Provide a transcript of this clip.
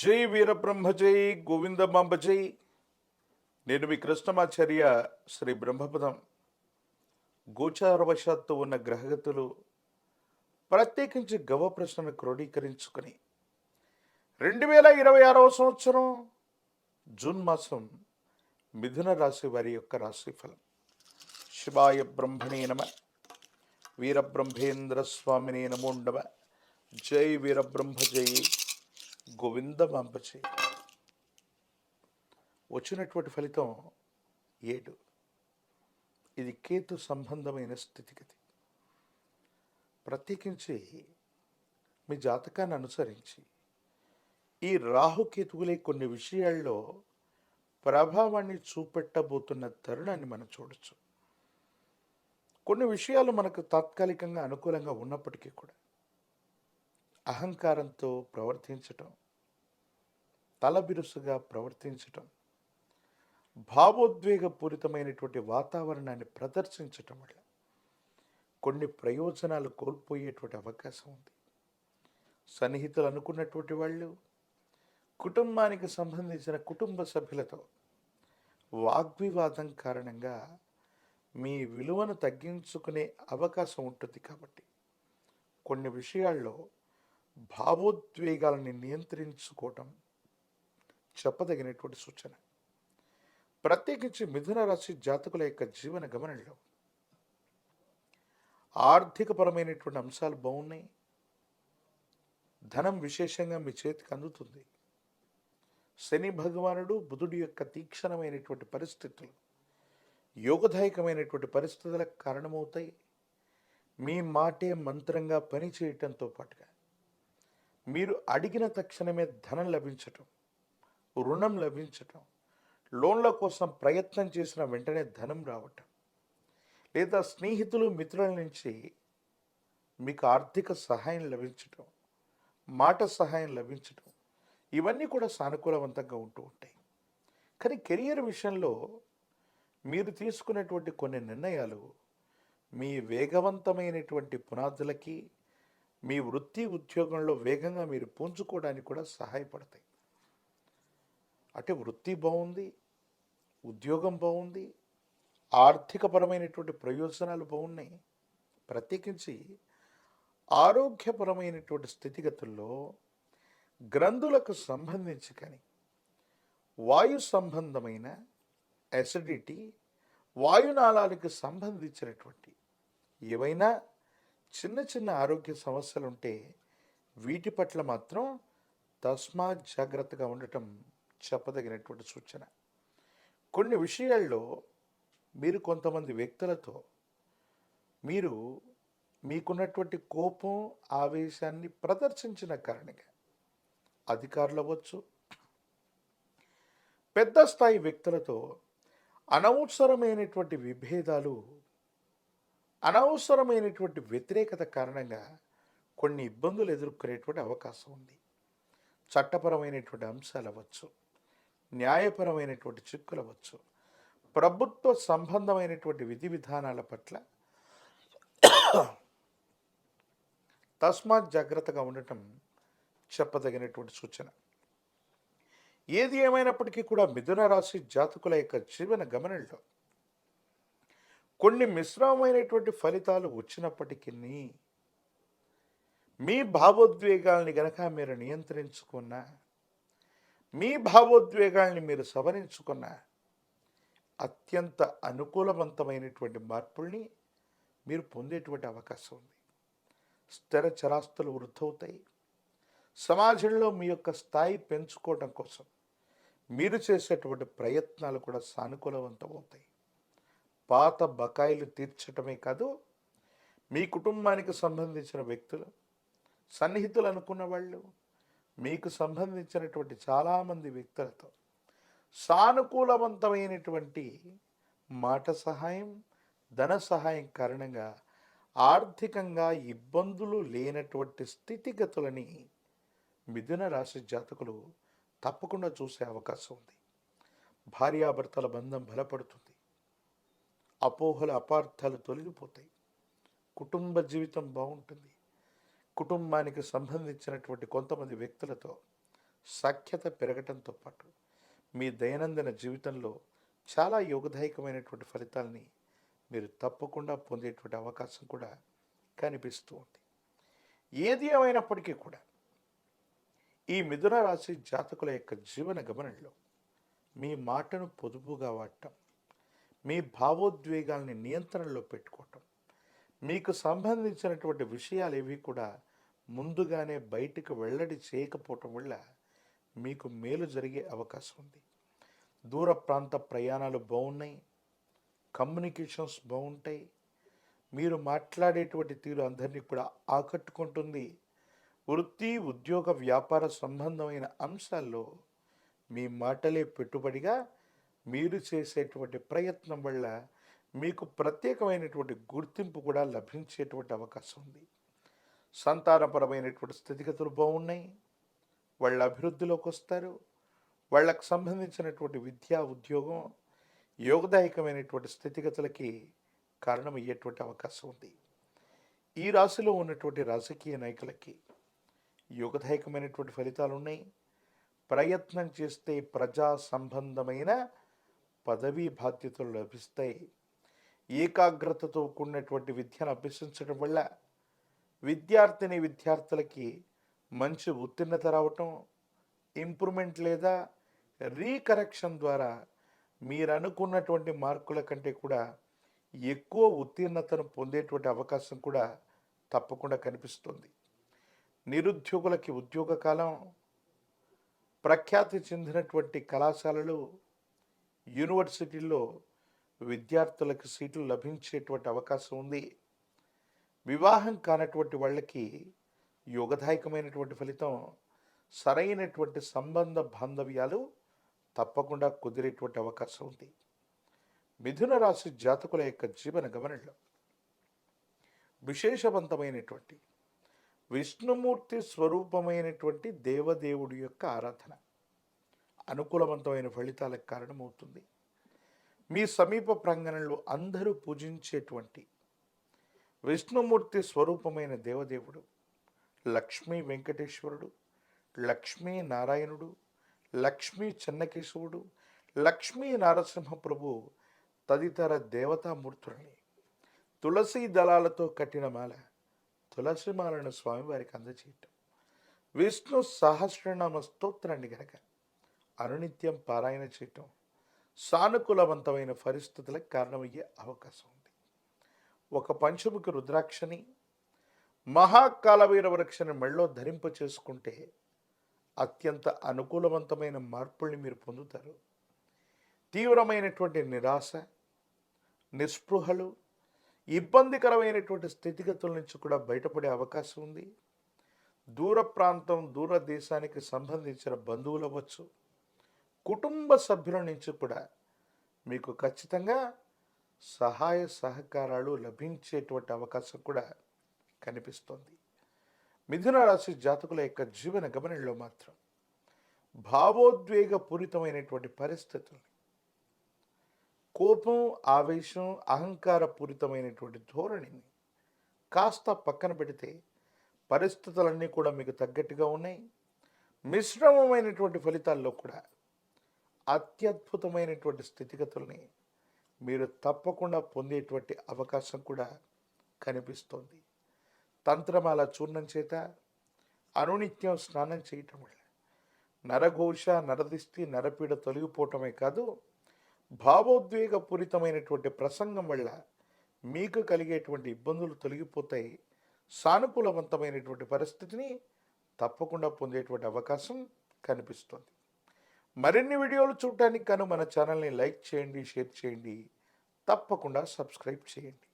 జై వీరబ్రహ్మ జై గోవిందమాంబ జై. నేను మీ కృష్ణమాచార్య. శ్రీ బ్రహ్మపదం గోచారవశాత్తు ఉన్న గ్రహగతులు ప్రత్యేకించి గవ ప్రశ్నను క్రోడీకరించుకుని 2026వ సంవత్సరం జూన్ మాసం మిథున రాశి వారి యొక్క రాశిఫలం. శివాయ బ్రహ్మణే నమ. వీరబ్రహ్మేంద్ర స్వామినే నమోండవ. జై వీరబ్రహ్మ జై గోవిందమాంబ జై. వచ్చినటువంటి ఫలితం 7. ఇది కేతు సంబంధమైన స్థితిగతి. ప్రత్యేకించి మీ జాతకాన్ని అనుసరించి ఈ రాహుకేతువులే కొన్ని విషయాల్లో ప్రభావాన్ని చూపెట్టబోతున్న తరుణాన్ని మనం చూడొచ్చు. కొన్ని విషయాలు మనకు తాత్కాలికంగా అనుకూలంగా ఉన్నప్పటికీ కూడా అహంకారంతో ప్రవర్తించటం, తలబిరుసుగా ప్రవర్తించటం, భావోద్వేగపూరితమైనటువంటి వాతావరణాన్ని ప్రదర్శించటం వల్ల కొన్ని ప్రయోజనాలు కోల్పోయేటువంటి అవకాశం ఉంది. సన్నిహితులు అనుకున్నటువంటి వాళ్ళు కుటుంబానికి సంబంధించిన కుటుంబ సభ్యులతో వాగ్వివాదం కారణంగా మీ విలువను తగ్గించుకునే అవకాశం ఉంటుంది. కాబట్టి కొన్ని విషయాల్లో భావోద్వేగాలని నియంత్రించుకోవటం చెప్పదగినటువంటి సూచన. ప్రత్యేకించి మిథున రాశి జాతకుల యొక్క జీవన గమనంలో ఆర్థికపరమైనటువంటి అంశాలు బాగున్నాయి. ధనం విశేషంగా మీ చేతికి అందుతుంది. శని భగవానుడు బుధుడి యొక్క తీక్షణమైనటువంటి పరిస్థితులు యోగదాయకమైనటువంటి పరిస్థితులకు కారణమవుతాయి. మీ మాటే మంత్రంగా పనిచేయటంతో పాటుగా మీరు అడిగిన తక్షణమే ధనం లభించటం, రుణం లభించటం, లోన్ల కోసం ప్రయత్నం చేసిన వెంటనే ధనం రావటం, లేదా స్నేహితులు మిత్రుల నుంచి మీకు ఆర్థిక సహాయం లభించటం, మాట సహాయం లభించటం, ఇవన్నీ కూడా సానుకూలవంతంగా ఉంటూ ఉంటాయి. కానీ కెరియర్ విషయంలో మీరు తీసుకునేటువంటి కొన్ని నిర్ణయాలు మీ వేగవంతమైనటువంటి పునాదులకి, మీ వృత్తి ఉద్యోగంలో వేగంగా మీరు పుంజుకోవడానికి కూడా సహాయపడతాయి. అంటే వృత్తి బాగుంది, ఉద్యోగం బాగుంది, ఆర్థికపరమైనటువంటి ప్రయోజనాలు బాగున్నాయి. ప్రత్యేకించి ఆరోగ్యపరమైనటువంటి స్థితిగతుల్లో గ్రంథులకు సంబంధించి కానీ వాయు సంబంధమైన అసిడిటీ, వాయునాళాలకు సంబంధించినటువంటి ఏవైనా చిన్న చిన్న ఆరోగ్య సమస్యలు ఉంటే వీటి పట్ల మాత్రం తస్మాత్ జాగ్రత్తగా ఉండటం చెప్పదగినటువంటి సూచన. కొన్ని విషయాల్లో మీరు కొంతమంది వ్యక్తులతో మీరు మీకున్నటువంటి కోపం, ఆవేశాన్ని ప్రదర్శించిన కారణంగా అధికారులు అవ్వచ్చు, పెద్ద స్థాయి వ్యక్తులతో అనవసరమైనటువంటి విభేదాలు, అనవసరమైనటువంటి వ్యతిరేకత కారణంగా కొన్ని ఇబ్బందులు ఎదుర్కొనేటువంటి అవకాశం ఉంది. చట్టపరమైనటువంటి అంశాలు అవ్వచ్చు, న్యాయపరమైనటువంటి చిక్కులు అవ్వచ్చు, ప్రభుత్వ సంబంధమైనటువంటి విధి విధానాల పట్ల తస్మాత్ జాగ్రత్తగా ఉండటం చెప్పదగినటువంటి సూచన. ఏది ఏమైనప్పటికీ కూడా మిథున రాశి జాతకుల యొక్క జీవన గమనంలో కొన్ని మిశ్రమమైనటువంటి ఫలితాలు వచ్చినప్పటికీ మీ భావోద్వేగాల్ని గనక మీరు నియంత్రించుకున్నా, మీ భావోద్వేగాల్ని మీరు సవరించుకున్నా అత్యంత అనుకూలవంతమైనటువంటి మార్పుల్ని మీరు పొందేటువంటి అవకాశం ఉంది. స్థిర చరాస్తులు వృద్ధవుతాయి. సమాజంలో మీ యొక్క స్థాయి పెంచుకోవడం కోసం మీరు చేసేటువంటి ప్రయత్నాలు కూడా సానుకూలవంతమవుతాయి. పాత బకాయిలు తీర్చటమే కాదు, మీ కుటుంబానికి సంబంధించిన వ్యక్తులు, సన్నిహితులు అనుకున్న వాళ్ళు, మీకు సంబంధించినటువంటి చాలామంది వ్యక్తులతో సానుకూలవంతమైనటువంటి మాట సహాయం, ధన సహాయం కారణంగా ఆర్థికంగా ఇబ్బందులు లేనటువంటి స్థితిగతులని మిథున రాశి జాతకులు తప్పకుండా చూసే అవకాశం ఉంది. భార్యాభర్తల బంధం బలపడుతుంది. అపోహలు, అపార్థాలు తొలగిపోతాయి. కుటుంబ జీవితం బాగుంటుంది. కుటుంబానికి సంబంధించినటువంటి కొంతమంది వ్యక్తులతో సఖ్యత పెరగటంతో పాటు మీ దైనందిన జీవితంలో చాలా యోగదాయకమైనటువంటి ఫలితాలని మీరు తప్పకుండా పొందేటువంటి అవకాశం కూడా కనిపిస్తూ ఉంది. ఏది ఏమైనప్పటికీ కూడా ఈ మిథున రాశి జాతకుల యొక్క జీవన గమనంలో మీ మాటను పొదుపుగా వాడటం, మీ భావోద్వేగాల్ని నియంత్రణలో పెట్టుకోవటం, మీకు సంబంధించినటువంటి విషయాలు ఏవి కూడా ముందుగానే బయటకు వెల్లడి చేయకపోవటం వల్ల మీకు మేలు జరిగే అవకాశం ఉంది. దూర ప్రాంత ప్రయాణాలు బాగున్నాయి, కమ్యూనికేషన్స్ బాగుంటాయి, మీరు మాట్లాడేటువంటి తీరు అందరినీ కూడా ఆకట్టుకుంటుంది. వృత్తి, ఉద్యోగ, వ్యాపార సంబంధమైన అంశాల్లో మీ మాటలే పెట్టుబడిగా మీరు చేసేటువంటి ప్రయత్నం వల్ల మీకు ప్రత్యేకమైనటువంటి గుర్తింపు కూడా లభించేటువంటి అవకాశం ఉంది. సంతానపరమైనటువంటి స్థితిగతులు బాగున్నాయి, వాళ్ళ అభివృద్ధిలోకి వస్తారు. వాళ్ళకు సంబంధించినటువంటి విద్యా, ఉద్యోగం యోగదాయకమైనటువంటి స్థితిగతులకి కారణమయ్యేటువంటి అవకాశం ఉంది. ఈ రాశిలో ఉన్నటువంటి రాజకీయ నాయకులకి యోగదాయకమైనటువంటి ఫలితాలు ఉన్నాయి. ప్రయత్నం చేస్తే ప్రజా సంబంధమైన పదవీ బాధ్యతలు లభిస్తాయి. ఏకాగ్రతతో కూడినటువంటి విద్యను అభ్యసించడం వల్ల విద్యార్థులకి మంచి ఉత్తీర్ణత రావటం, ఇంప్రూవ్మెంట్ లేదా రీకరెక్షన్ ద్వారా మీరు అనుకున్నటువంటి మార్కుల కంటే కూడా ఎక్కువ ఉత్తీర్ణతను పొందేటువంటి అవకాశం కూడా తప్పకుండా కనిపిస్తుంది. నిరుద్యోగులకి ఉద్యోగ కాలం, ప్రఖ్యాతి చెందినటువంటి కళాశాలలు, యూనివర్సిటీల్లో విద్యార్థులకు సీట్లు లభించేటువంటి అవకాశం ఉంది. వివాహం కానటువంటి వాళ్ళకి యోగదాయకమైనటువంటి ఫలితం, సరైనటువంటి సంబంధ బాంధవ్యాలు తప్పకుండా కుదిరేటువంటి అవకాశం ఉంది. మిథున రాశి జాతకుల యొక్క జీవన గమనంలో విశేషవంతమైనటువంటి విష్ణుమూర్తి స్వరూపమైనటువంటి దేవదేవుడి యొక్క ఆరాధన అనుకూలవంతమైన ఫలితాలకు కారణమవుతుంది. మీ సమీప ప్రాంగణంలో అందరూ పూజించేటువంటి విష్ణుమూర్తి స్వరూపమైన దేవదేవుడు లక్ష్మీ వెంకటేశ్వరుడు, లక్ష్మీ నారాయణుడు, లక్ష్మీ చెన్నకేశవుడు, లక్ష్మీ నరసింహ ప్రభు తదితర దేవతామూర్తులని తులసి దళాలతో కట్టిన మాల, తులసి మాలను స్వామివారికి అందచేయటం, విష్ణు సహస్రనామ స్తోత్రాన్ని గనక అనునిత్యం పారాయణ చేయటం సానుకూలవంతమైన పరిస్థితులకు కారణమయ్యే అవకాశం ఉంది. ఒక పంచముఖి రుద్రాక్షని, మహాకాలవీర వృక్షని మెళ్ళో ధరింప చేసుకుంటే అత్యంత అనుకూలవంతమైన మార్పుల్ని మీరు పొందుతారు. తీవ్రమైనటువంటి నిరాశ, నిస్పృహలు, ఇబ్బందికరమైనటువంటి స్థితిగతుల నుంచి కూడా బయటపడే అవకాశం ఉంది. దూర ప్రాంతం, దూర దేశానికి సంబంధించిన బంధువులు అవ్వచ్చు, కుటుంబ సభ్యుల నుంచి కూడా మీకు ఖచ్చితంగా సహాయ సహకారాలు లభించేటువంటి అవకాశం కూడా కనిపిస్తోంది. మిథున రాశి జాతకుల యొక్క జీవన గమనంలో మాత్రం భావోద్వేగపూరితమైనటువంటి పరిస్థితులు, కోపం, ఆవేశం, అహంకారపూరితమైనటువంటి ధోరణిని కాస్త పక్కన పెడితే పరిస్థితులన్నీ కూడా మీకు తగ్గట్టుగా ఉన్నాయి. మిశ్రమమైనటువంటి ఫలితాల్లో కూడా అత్యద్భుతమైనటువంటి స్థితిగతుల్ని మీరు తప్పకుండా పొందేటువంటి అవకాశం కూడా కనిపిస్తోంది. తంత్రమాల చూర్ణం చేత అనునిత్యం స్నానం చేయటం వల్ల నరఘోష, నరదిష్టి, నరపీడ తొలగిపోవటమే కాదు, భావోద్వేగపూరితమైనటువంటి ప్రసంగం వల్ల మీకు కలిగేటువంటి ఇబ్బందులు తొలగిపోతాయి. సానుకూలవంతమైనటువంటి పరిస్థితిని తప్పకుండా పొందేటువంటి అవకాశం కనిపిస్తుంది. మరిన్ని వీడియోలు చూడటానికి గాను మన ఛానల్ని లైక్ చేయండి, షేర్ చేయండి, తప్పకుండా సబ్స్క్రైబ్ చేయండి.